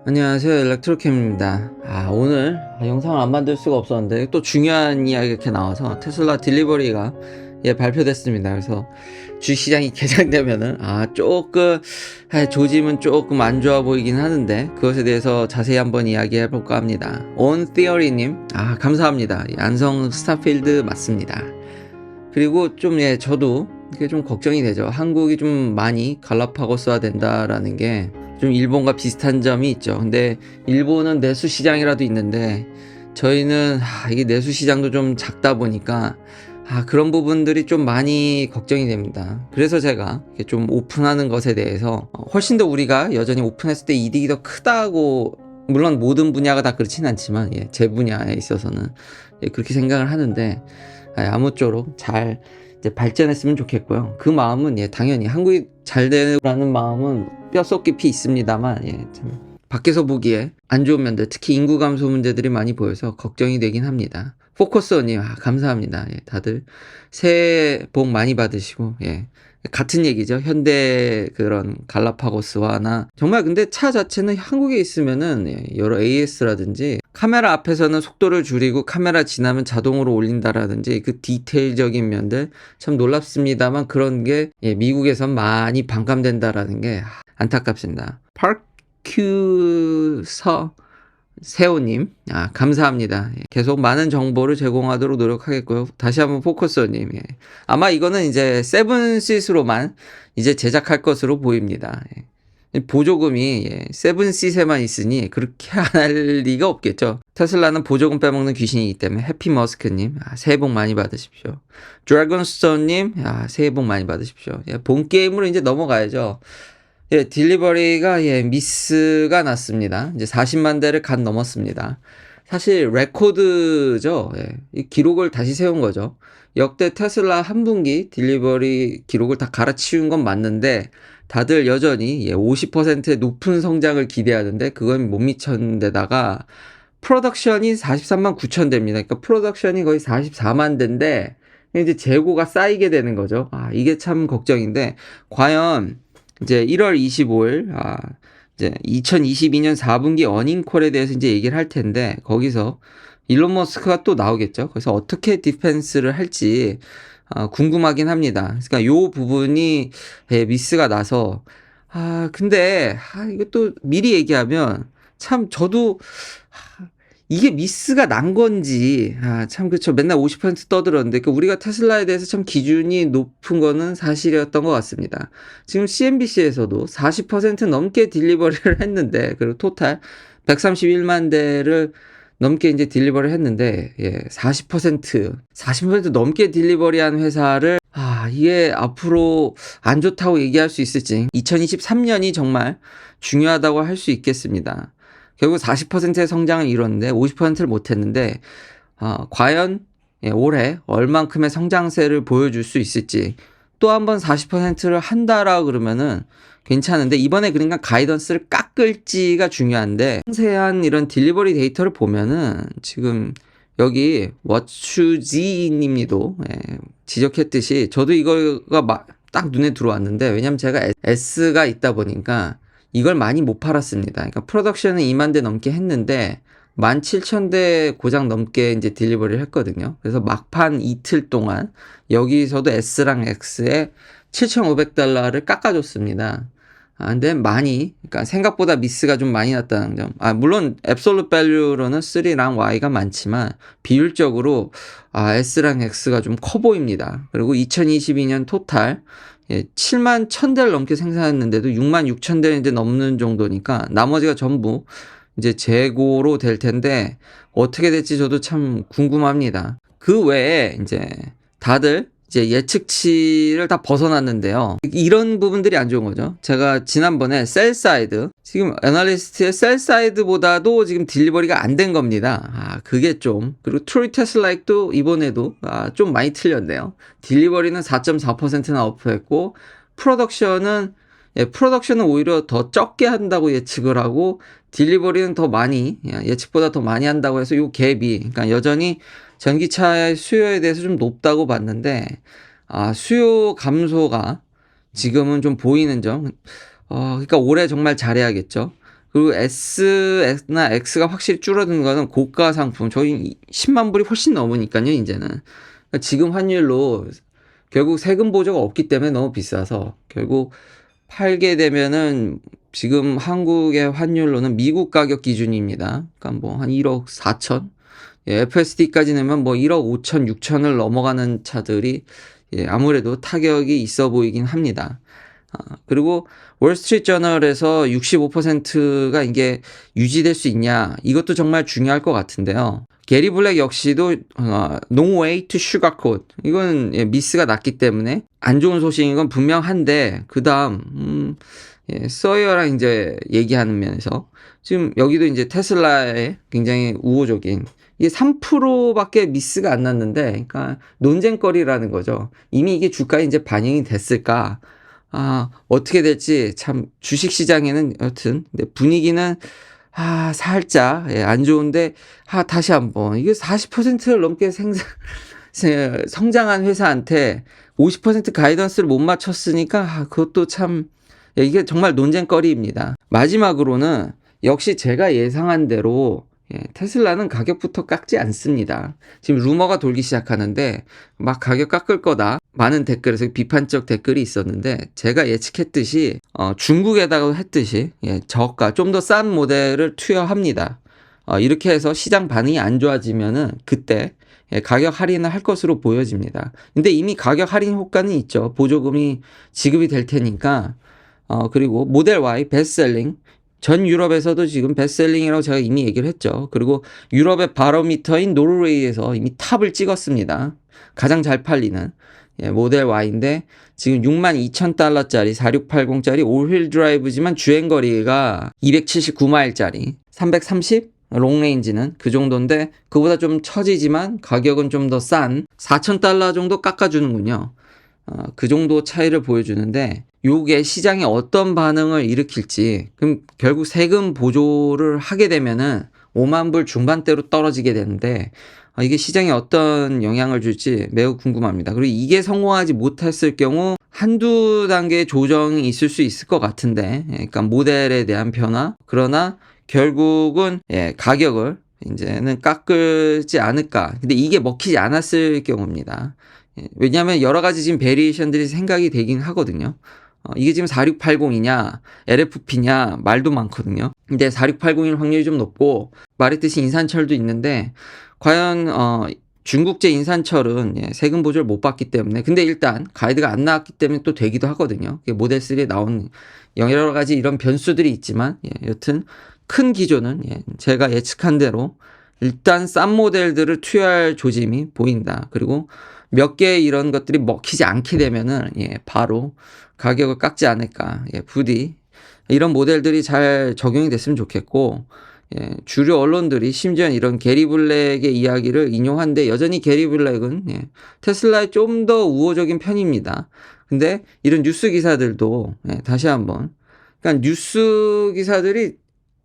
안녕하세요, 엘렉트로캠입니다. 오늘 영상을 안 만들 수가 없었는데 또 중요한 이야기가 이렇게 나와서 테슬라 딜리버리가 발표됐습니다. 그래서 주시장이 개장되면은 조금 조짐은 조금 안 좋아 보이긴 하는데 그것에 대해서 자세히 한번 이야기해 볼까 합니다. 온티어리님 감사합니다. 안성 스타필드 맞습니다. 그리고 좀 저도 이게 좀 걱정이 되죠. 한국이 좀 많이 갈라파고스화 된다라는 게 좀 일본과 비슷한 점이 있죠. 근데 일본은 내수 시장이라도 있는데 저희는 이게 내수 시장도 좀 작다 보니까 그런 부분들이 좀 많이 걱정이 됩니다. 그래서 제가 좀 오픈하는 것에 대해서 훨씬 더 우리가 여전히 오픈했을 때 이득이 더 크다고, 물론 모든 분야가 다 그렇진 않지만 제 분야에 있어서는 그렇게 생각을 하는데 아무쪼록 잘 이제 발전했으면 좋겠고요. 그 마음은 당연히 한국이 잘 되라는 마음은 뼛속 깊이 있습니다만 참 밖에서 보기에 안 좋은 면들, 특히 인구 감소 문제들이 많이 보여서 걱정이 되긴 합니다. 포커스님 감사합니다. 다들 새해 복 많이 받으시고 같은 얘기죠. 현대 그런 갈라파고스화나 정말 근데 차 자체는 한국에 있으면은 여러 AS라든지 카메라 앞에서는 속도를 줄이고 카메라 지나면 자동으로 올린다라든지 그 디테일적인 면들 참 놀랍습니다만 그런 게 미국에선 많이 반감된다라는 게 안타깝습니다. 파큐서 세호님 감사합니다. 계속 많은 정보를 제공하도록 노력하겠고요. 다시 한번 포커서님 아마 이거는 이제 7시스로만 이제 제작할 것으로 보입니다. 보조금이 7시스에만 있으니 그렇게 안 할 리가 없겠죠. 테슬라는 보조금 빼먹는 귀신이기 때문에. 해피머스크님 새해 복 많이 받으십시오. 드래곤스톤님 새해 복 많이 받으십시오. 본 게임으로 이제 넘어가야죠. 딜리버리가 미스가 났습니다. 이제 40만 대를 간 넘었습니다. 사실 레코드죠. 이 기록을 다시 세운 거죠. 역대 테슬라 한 분기 딜리버리 기록을 다 갈아치운 건 맞는데 다들 여전히 50%의 높은 성장을 기대하는데 그건 못 미쳤는 데다가 프로덕션이 43만 9천 대입니다. 그러니까 프로덕션이 거의 44만 대인데 이제 재고가 쌓이게 되는 거죠. 이게 참 걱정인데 과연 이제 1월 25일 이제 2022년 4분기 어닝콜에 대해서 이제 얘기를 할 텐데 거기서 일론 머스크가 또 나오겠죠. 그래서 어떻게 디펜스를 할지 궁금하긴 합니다. 그러니까 요 부분이 미스가 나서 근데 이것도 미리 얘기하면 참 저도 이게 미스가 난 건지 참 그렇죠. 맨날 50% 떠들었는데 우리가 테슬라에 대해서 참 기준이 높은 거는 사실이었던 것 같습니다. 지금 CNBC에서도 40% 넘게 딜리버리를 했는데 그리고 토탈 131만 대를 넘게 이제 딜리버리를 했는데 40% 넘게 딜리버리한 회사를 이게 앞으로 안 좋다고 얘기할 수 있을지 2023년이 정말 중요하다고 할 수 있겠습니다. 결국 40%의 성장을 이뤘는데 50%를 못했는데 과연 올해 얼만큼의 성장세를 보여줄 수 있을지 또 한 번 40%를 한다라 그러면은 괜찮은데 이번에 그러니까 가이던스를 깎을지가 중요한데 상세한 이런 딜리버리 데이터를 보면은 지금 여기 워추지님도 지적했듯이 저도 이거가 딱 눈에 들어왔는데 왜냐면 제가 S가 있다 보니까 이걸 많이 못 팔았습니다. 그러니까 프로덕션은 2만 대 넘게 했는데 17,000대 고장 넘게 이제 딜리버리를 했거든요. 그래서 막판 이틀 동안 여기서도 S랑 X에 $7,500를 깎아줬습니다. 근데 그러니까 생각보다 미스가 좀 많이 났다는 점. 물론 앱솔루트 밸류로는 3랑 Y가 많지만 비율적으로 S랑 X가 좀 커 보입니다. 그리고 2022년 토탈 7만 1,000대를 넘게 생산했는데도 6만 6천 대를 이제 넘는 정도니까 나머지가 전부 이제 재고로 될 텐데 어떻게 될지 저도 참 궁금합니다. 그 외에 이제 다들 이제 예측치를 다 벗어났는데요. 이런 부분들이 안 좋은 거죠. 제가 지난번에 셀사이드, 지금 애널리스트의 셀사이드보다도 지금 딜리버리가 안 된 겁니다. 그게 좀, 그리고 트루 테슬라익도 이번에도 좀 많이 틀렸네요. 딜리버리는 4.4%나 업했고 프로덕션은 오히려 더 적게 한다고 예측을 하고 딜리버리는 더 많이, 예측보다 더 많이 한다고 해서 이 갭이, 그러니까 여전히 전기차의 수요에 대해서 좀 높다고 봤는데 수요 감소가 지금은 좀 보이는 점. 그러니까 올해 정말 잘해야겠죠. 그리고 S나 X가 확실히 줄어든 거는 고가 상품. 저희 10만 불이 훨씬 넘으니까요, 이제는. 그러니까 지금 환율로 결국 세금 보조가 없기 때문에 너무 비싸서 결국 팔게 되면은 지금 한국의 환율로는 미국 가격 기준입니다. 그러니까 뭐 한 1억 4천. 예, FSD까지 내면 뭐 1억 5천, 6천을 넘어가는 차들이 예, 아무래도 타격이 있어 보이긴 합니다. 그리고 월스트리트 저널에서 65%가 이게 유지될 수 있냐, 이것도 정말 중요할 것 같은데요. 게리 블랙 역시도 No way to sugarcoat, 이건 예, 미스가 났기 때문에 안 좋은 소식인 건 분명한데, 그 다음 예, 서이어랑 이제 얘기하는 면에서 지금 여기도 이제 테슬라의 굉장히 우호적인, 이게 3%밖에 미스가 안 났는데, 그러니까 논쟁거리라는 거죠. 이미 이게 주가에 이제 반영이 됐을까? 어떻게 될지 참 주식 시장에는 여튼 분위기는 살짝 예, 안 좋은데, 다시 한번 이게 40%를 넘게 성장한 회사한테 50% 가이던스를 못 맞췄으니까 그것도 참 예, 이게 정말 논쟁거리입니다. 마지막으로는 역시 제가 예상한 대로 예, 테슬라는 가격부터 깎지 않습니다. 지금 루머가 돌기 시작하는데 막 가격 깎을 거다, 많은 댓글에서 비판적 댓글이 있었는데, 제가 예측했듯이 중국에다가 했듯이 예, 저가 좀 더 싼 모델을 투여합니다. 이렇게 해서 시장 반응이 안 좋아지면은 그때 예, 가격 할인을 할 것으로 보여집니다. 근데 이미 가격 할인 효과는 있죠. 보조금이 지급이 될 테니까. 그리고 모델 Y 베스트셀링, 전 유럽에서도 지금 베스트셀링이라고 제가 이미 얘기를 했죠. 그리고 유럽의 바로미터인 노르웨이에서 이미 탑을 찍었습니다. 가장 잘 팔리는 예, 모델 Y인데 지금 62,000달러짜리 4680짜리 올휠 드라이브지만 주행거리가 279마일짜리 330 롱레인지는 그 정도인데, 그보다 좀 처지지만 가격은 좀 더 싼 4,000달러 정도 깎아주는군요. 그 정도 차이를 보여주는데, 요게 시장에 어떤 반응을 일으킬지, 그럼 결국 세금 보조를 하게 되면은 5만 불 중반대로 떨어지게 되는데, 이게 시장에 어떤 영향을 줄지 매우 궁금합니다. 그리고 이게 성공하지 못했을 경우 한두 단계의 조정이 있을 수 있을 것 같은데, 그러니까 모델에 대한 변화, 그러나 결국은 예, 가격을 이제는 깎지 않을까. 근데 이게 먹히지 않았을 경우입니다. 예, 왜냐하면 여러 가지 지금 베리에이션들이 생각이 되긴 하거든요. 이게 지금 4680이냐 LFP냐 말도 많거든요. 근데 4680일 확률이 좀 높고, 말했듯이 인산철도 있는데, 과연 중국제 인산철은 예, 세금 보조를 못 받기 때문에, 근데 일단 가이드가 안 나왔기 때문에 또 되기도 하거든요. 모델 3에 나온 여러 가지 이런 변수들이 있지만 예, 여튼 큰 기조는 예, 제가 예측한 대로 일단 싼 모델들을 투여할 조짐이 보인다. 그리고 몇 개 이런 것들이 먹히지 않게 되면은 예, 바로 가격을 깎지 않을까. 예, 부디 이런 모델들이 잘 적용이 됐으면 좋겠고, 예, 주류 언론들이 심지어 이런 게리 블랙의 이야기를 인용한데, 여전히 게리 블랙은 예, 테슬라에 좀 더 우호적인 편입니다. 근데 이런 뉴스 기사들도 예, 다시 한번, 그러니까 뉴스 기사들이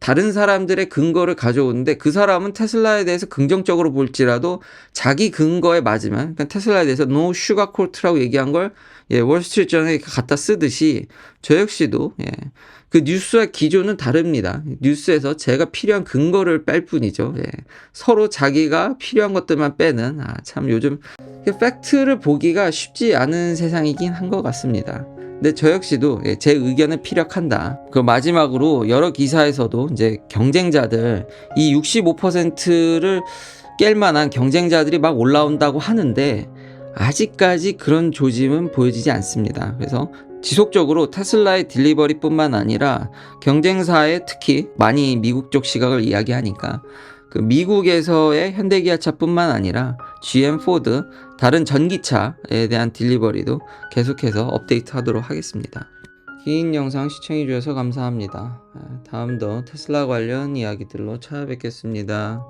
다른 사람들의 근거를 가져오는데, 그 사람은 테슬라에 대해서 긍정적으로 볼지라도 자기 근거에 맞으면, 그러니까 테슬라에 대해서 no sugarcoat라고 얘기한 걸 예, 월스트리트 저널에 갖다 쓰듯이 저 역시도 예, 그 뉴스와 기조는 다릅니다. 뉴스에서 제가 필요한 근거를 뺄 뿐이죠. 예, 서로 자기가 필요한 것들만 빼는, 참 요즘 팩트를 보기가 쉽지 않은 세상이긴 한 것 같습니다. 근데 저 역시도 예, 제 의견을 피력한다. 그 마지막으로 여러 기사에서도 이제 경쟁자들, 이 65%를 깰 만한 경쟁자들이 막 올라온다고 하는데, 아직까지 그런 조짐은 보여지지 않습니다. 그래서 지속적으로 테슬라의 딜리버리뿐만 아니라 경쟁사의, 특히 많이 미국 쪽 시각을 이야기하니까 그 미국에서의 현대기아차뿐만 아니라 GM, 포드, 다른 전기차에 대한 딜리버리도 계속해서 업데이트하도록 하겠습니다. 긴 영상 시청해주셔서 감사합니다. 다음도 테슬라 관련 이야기들로 찾아뵙겠습니다.